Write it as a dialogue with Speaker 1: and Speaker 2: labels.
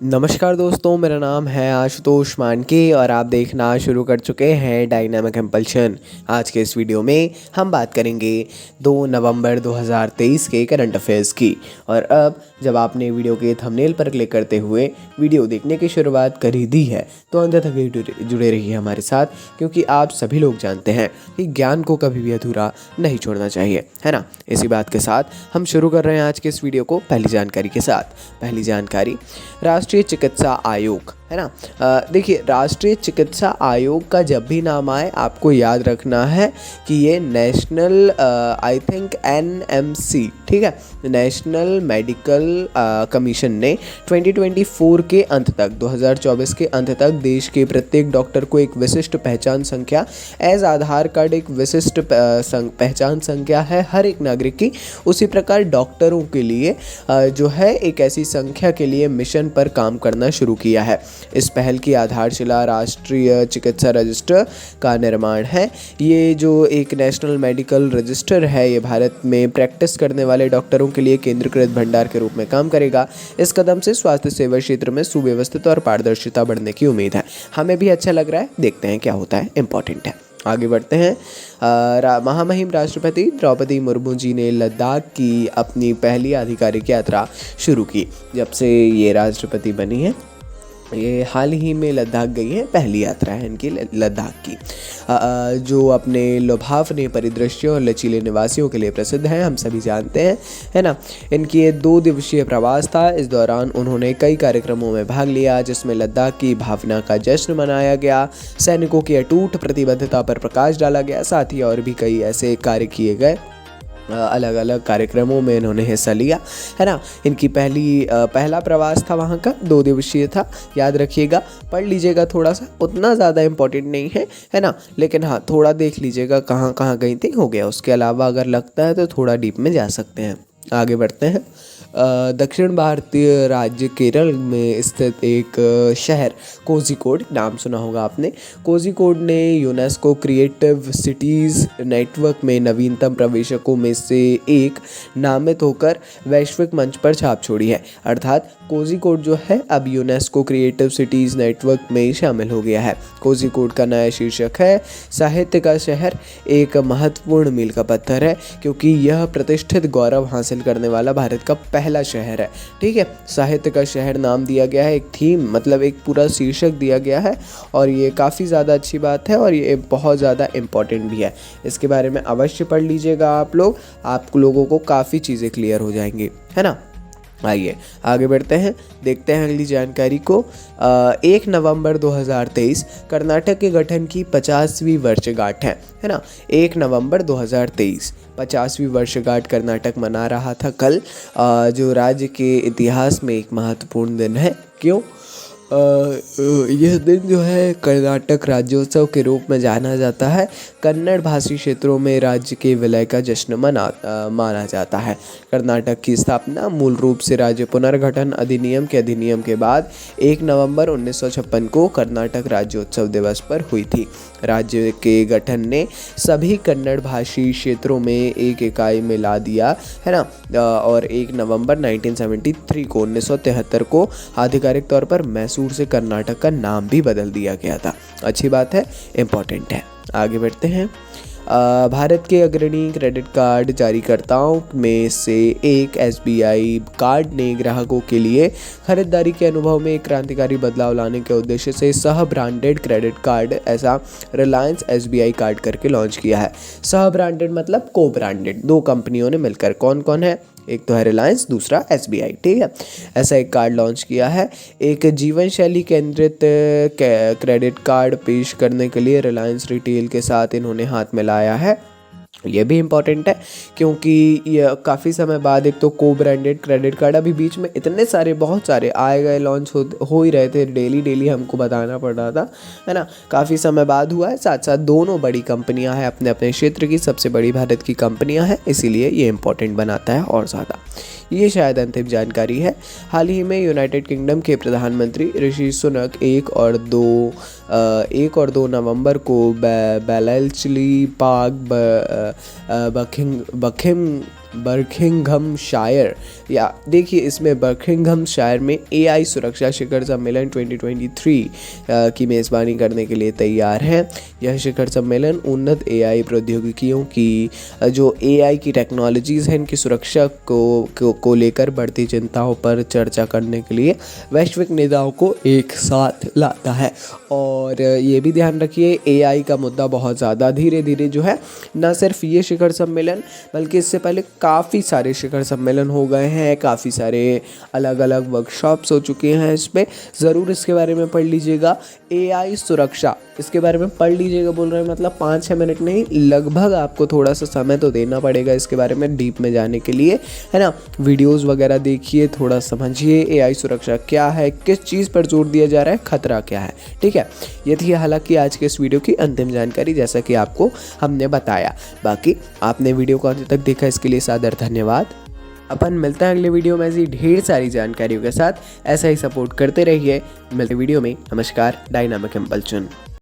Speaker 1: नमस्कार दोस्तों, मेरा नाम है आशुतोष मानके और आप देखना शुरू कर चुके हैं डायनामिक इम्पल्शन। आज के इस वीडियो में हम बात करेंगे 2 नवंबर 2023 के करंट अफेयर्स की। और अब जब आपने वीडियो के थंबनेल पर क्लिक करते हुए वीडियो देखने की शुरुआत कर ही दी है तो अंत तक जुड़े रहिए हमारे साथ, क्योंकि आप सभी लोग जानते हैं कि ज्ञान को कभी भी अधूरा नहीं छोड़ना चाहिए, है ना। इसी बात के साथ हम शुरू कर रहे हैं आज के इस वीडियो को पहली जानकारी के साथ। पहली जानकारी, राष्ट्रीय चिकित्सा आयोग, है ना। देखिए, राष्ट्रीय चिकित्सा आयोग का जब भी नाम आए आपको याद रखना है कि ये नेशनल आई थिंक NMC, ठीक है, नेशनल मेडिकल कमीशन ने 2024 के अंत तक 2024 के अंत तक देश के प्रत्येक डॉक्टर को एक विशिष्ट पहचान संख्या एज आधार कार्ड एक विशिष्ट पहचान संख्या है हर एक नागरिक की, उसी प्रकार डॉक्टरों के लिए जो है एक ऐसी संख्या के लिए मिशन पर काम करना शुरू किया है। इस पहल की आधारशिला राष्ट्रीय चिकित्सा रजिस्टर का निर्माण है। ये जो एक नेशनल मेडिकल रजिस्टर है, ये भारत में प्रैक्टिस करने वाले डॉक्टरों के लिए केंद्रीकृत भंडार के रूप में काम करेगा। इस कदम से स्वास्थ्य सेवा क्षेत्र में सुव्यवस्थित और पारदर्शिता बढ़ने की उम्मीद है। हमें भी अच्छा लग रहा है, देखते हैं क्या होता है, इम्पॉर्टेंट है। आगे बढ़ते हैं। महामहिम राष्ट्रपति द्रौपदी मुर्मू जी ने लद्दाख की अपनी पहली आधिकारिक यात्रा शुरू की। जब से ये राष्ट्रपति बनी है, ये हाल ही में लद्दाख गई है, पहली यात्रा है इनकी लद्दाख की, जो अपने लुभावने परिदृश्यों और लचीले निवासियों के लिए प्रसिद्ध है, हम सभी जानते हैं, है ना। इनकी ये 2 दिवसीय प्रवास था। इस दौरान उन्होंने कई कार्यक्रमों में भाग लिया, जिसमें लद्दाख की भावना का जश्न मनाया गया, सैनिकों की अटूट प्रतिबद्धता पर प्रकाश डाला गया, साथ ही और भी कई ऐसे कार्य किए गए। अलग अलग कार्यक्रमों में इन्होंने हिस्सा लिया, है ना। इनकी पहला प्रवास था वहाँ का, 2 दिवसीय था, याद रखिएगा, पढ़ लीजिएगा थोड़ा सा, उतना ज़्यादा इम्पोर्टेंट नहीं है ना, लेकिन हाँ थोड़ा देख लीजिएगा कहाँ कहाँ गई थी, हो गया। उसके अलावा अगर लगता है तो थोड़ा डीप में जा सकते हैं। आगे बढ़ते हैं। दक्षिण भारतीय राज्य केरल में स्थित एक शहर कोझिकोड, नाम सुना होगा आपने। कोझिकोड ने यूनेस्को क्रिएटिव सिटीज़ नेटवर्क में नवीनतम प्रवेशकों में से एक नामित होकर वैश्विक मंच पर छाप छोड़ी है। अर्थात कोझिकोड जो है अब यूनेस्को क्रिएटिव सिटीज़ नेटवर्क में शामिल हो गया है। कोझिकोड का नया शीर्षक है साहित्य का शहर। एक महत्वपूर्ण मील का पत्थर है, क्योंकि यह प्रतिष्ठित गौरव हासिल करने वाला भारत का पहला शहर है, ठीक है। साहित्य का शहर नाम दिया गया है, एक थीम मतलब एक पूरा शीर्षक दिया गया है, और ये काफ़ी ज़्यादा अच्छी बात है और ये बहुत ज़्यादा इम्पॉर्टेंट भी है। इसके बारे में अवश्य पढ़ लीजिएगा आप लोगों को काफ़ी चीज़ें क्लियर हो जाएंगी, है ना। आइए आगे बढ़ते हैं, देखते हैं अगली जानकारी को। 1 नवंबर 2023 कर्नाटक के गठन की 50वीं वर्षगांठ है ना। 1 नवंबर 2023 50वीं वर्षगांठ कर्नाटक मना रहा था कल, जो राज्य के इतिहास में एक महत्वपूर्ण दिन है। क्यों? यह दिन जो है कर्नाटक राज्योत्सव के रूप में जाना जाता है। कन्नड़ भाषी क्षेत्रों में राज्य के विलय का जश्न माना जाता है। कर्नाटक की स्थापना मूल रूप से राज्य पुनर्गठन अधिनियम के बाद 1 नवंबर 1956 को कर्नाटक राज्योत्सव दिवस पर हुई थी। राज्य के गठन ने सभी कन्नड़ भाषी क्षेत्रों में एक इकाई में ला दिया, है ना। और 1 नवंबर 1973 को आधिकारिक तौर पर मैसूर से कर्नाटक का नाम भी बदल दिया गया था। अच्छी बात है, इम्पोर्टेंट है। आगे बढ़ते हैं। भारत के अग्रणी क्रेडिट कार्ड जारीकर्ताओं में से एक SBI कार्ड ने ग्राहकों के लिए खरीदारी के अनुभव में एक क्रांतिकारी बदलाव लाने के उद्देश्य से सह ब्रांडेड क्रेडिट कार्ड ऐसा रिलायंस SBI कार्ड करके लॉन्च किया है। सह ब्रांडेड मतलब को ब्रांडेड, 2 कंपनियों ने मिलकर, कौन कौन है? एक तो है रिलायंस, दूसरा SBI, ठीक है। ऐसा एक कार्ड लॉन्च किया है। एक जीवन शैली केंद्रित क्रेडिट कार्ड पेश करने के लिए रिलायंस रिटेल के साथ इन्होंने हाथ मिलाया है। ये भी इम्पॉर्टेंट है, क्योंकि ये काफ़ी समय बाद एक तो को ब्रांडेड क्रेडिट कार्ड, अभी बीच में इतने सारे बहुत सारे आए गए लॉन्च हो ही रहे थे, डेली हमको बताना पड़ रहा था, है ना। काफ़ी समय बाद हुआ है, साथ साथ दोनों बड़ी कंपनियां हैं, अपने अपने क्षेत्र की सबसे बड़ी भारत की कंपनियां हैं, इसीलिए ये इम्पॉर्टेंट बनाता है और ज़्यादा। ये शायद अंतिम जानकारी है। हाल ही में यूनाइटेड किंगडम के प्रधानमंत्री ऋषि सुनक 1 और 2 नवंबर को बेलेस्ली पार्क बर्किंघमशायर, या देखिए इसमें बर्किंघमशायर में एआई सुरक्षा शिखर सम्मेलन 2023 की मेज़बानी करने के लिए तैयार है। यह शिखर सम्मेलन उन्नत एआई प्रौद्योगिकियों की जो एआई की टेक्नोलॉजीज़ हैं इनकी सुरक्षा को लेकर बढ़ती चिंताओं पर चर्चा करने के लिए वैश्विक नेताओं को एक साथ लाता है। और ये भी ध्यान रखिए एआई का मुद्दा बहुत ज़्यादा धीरे धीरे जो है, ना सिर्फ ये शिखर सम्मेलन बल्कि इससे पहले काफ़ी सारे शिखर सम्मेलन हो गए हैं, काफ़ी सारे अलग अलग वर्कशॉप्स हो चुके हैं। इस पर ज़रूर इसके बारे में पढ़ लीजिएगा। एआई सुरक्षा इसके बारे में पढ़ लीजिएगा, बोल रहे हैं मतलब 5-6 मिनट नहीं, लगभग आपको थोड़ा सा समय तो देना पड़ेगा इसके बारे में डीप में जाने के लिए, है ना। वीडियोस वगैरह देखिए, थोड़ा समझिए एआई सुरक्षा क्या है, किस चीज़ पर जोर दिया जा रहा है, खतरा क्या है, ठीक है। ये थी हालांकि आज के इस वीडियो की अंतिम जानकारी, जैसा कि आपको हमने बताया। बाकी आपने वीडियो को अंत तक देखा इसके लिए सादर धन्यवाद। अपन मिलते हैं अगले वीडियो में ऐसी ढेर सारी जानकारियों के साथ। ऐसा ही सपोर्ट करते रहिए। मिलते वीडियो में। नमस्कार। Dynamic impulsion.